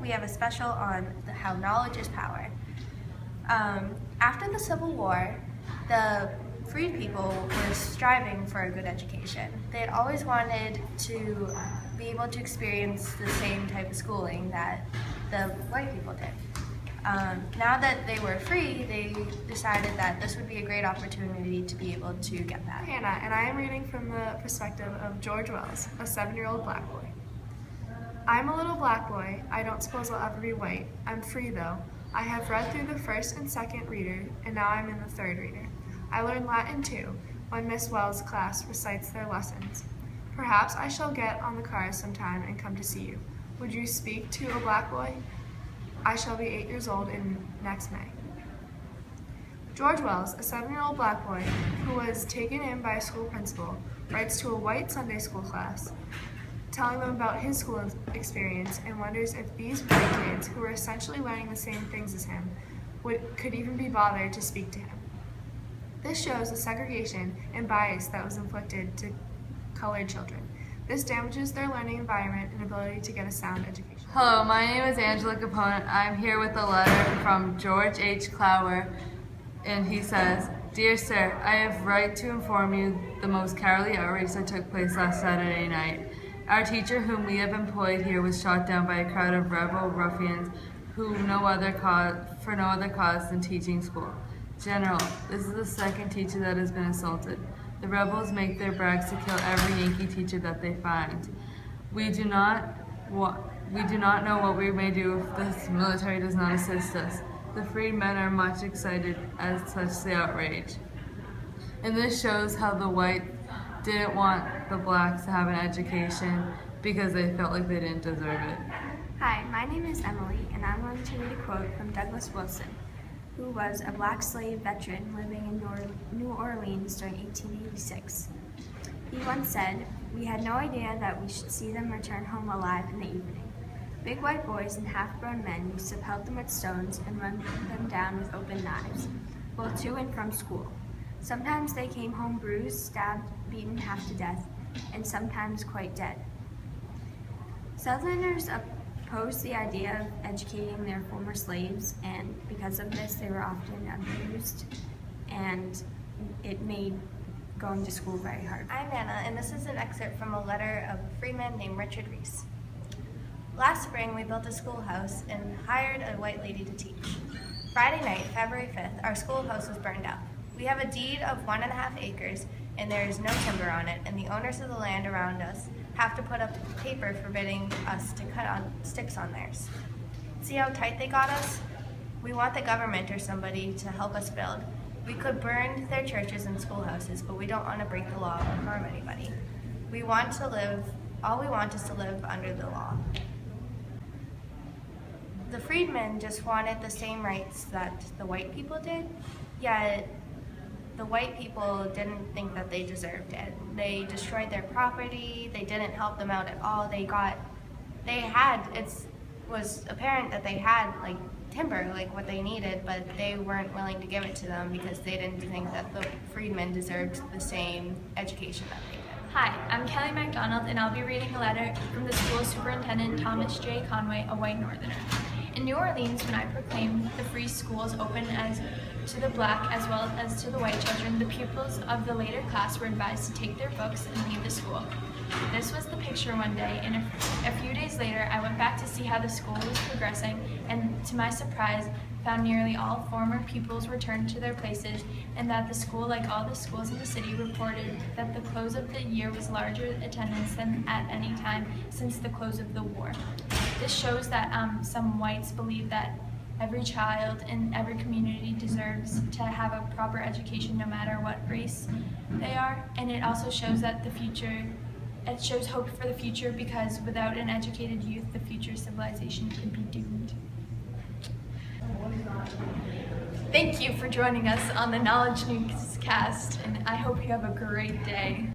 we have a special on how knowledge is power. After the Civil War, the freed people were striving for a good education. They had always wanted to be able to experience the same type of schooling that the white people did. Now that they were free, they decided that this would be a great opportunity to be able to get that. Hannah, and I am reading from the perspective of George Wells, a 7-year-old black boy. I'm a little black boy. I don't suppose I'll ever be white. I'm free though. I have read through the first and second reader, and now I'm in the third reader. I learned Latin too, when Miss Wells' class recites their lessons. Perhaps I shall get on the cars sometime and come to see you. Would you speak to a black boy? I shall be 8 years old in next May. George Wells, a 7-year-old black boy who was taken in by a school principal, writes to a white Sunday school class, telling them about his school experience and wonders if these white kids, who were essentially learning the same things as him, could even be bothered to speak to him. This shows the segregation and bias that was inflicted to colored children. This damages their learning environment and ability to get a sound education. Hello, my name is Angela Capone. I'm here with a letter from George H. Clower, and he says, "Dear Sir, I have right to inform you the most cowardly outrage that took place last Saturday night. Our teacher, whom we have employed here, was shot down by a crowd of rebel ruffians who for no other cause than teaching school. General, this is the second teacher that has been assaulted. The rebels make their brags to kill every Yankee teacher that they find. We do not know what we may do if the military does not assist us. The freed men are much excited as such the outrage." And this shows how the white didn't want the blacks to have an education because they felt like they didn't deserve it. Hi, my name is Emily, and I'm going to read a quote from Douglas Wilson, who was a black slave veteran living in New Orleans during 1886. He once said, "We had no idea that we should see them return home alive in the evening. Big white boys and half-grown men used to pelt them with stones and run them down with open knives, both to and from school. Sometimes they came home bruised, stabbed, beaten half to death, and sometimes quite dead." Southerners opposed the idea of educating their former slaves, and because of this they were often abused, and it made going to school very hard. I'm Anna, and this is an excerpt from a letter of a freeman named Richard Reese. "Last spring, we built a schoolhouse and hired a white lady to teach. Friday night, February 5th, our schoolhouse was burned up. We have a deed of 1.5 acres, and there is no timber on it, and the owners of the land around us have to put up paper forbidding us to cut on sticks on theirs. See how tight they got us? We want the government or somebody to help us build. We could burn their churches and schoolhouses, but we don't want to break the law or harm anybody. All we want is to live under the law." The freedmen just wanted the same rights that the white people did, yet the white people didn't think that they deserved it. They destroyed their property, they didn't help them out at all. It was apparent that they had like timber, like what they needed, but they weren't willing to give it to them because they didn't think that the freedmen deserved the same education that they did. Hi, I'm Kelly MacDonald, and I'll be reading a letter from the school superintendent, Thomas J. Conway, a white northerner. "In New Orleans, when I proclaimed the free schools open as to the black as well as to the white children, the pupils of the later class were advised to take their books and leave the school. This was the picture one day, and a few days later I went back to see how the school was progressing, and to my surprise found nearly all former pupils returned to their places, and that the school, like all the schools in the city, reported that the close of the year was larger attendance than at any time since the close of the war. This shows that some whites believe that every child in every community deserves to have a proper education no matter what race they are, and it also shows that it shows hope for the future, because without an educated youth, the future civilization could be doomed." Thank you for joining us on the Knowledge Newscast, and I hope you have a great day.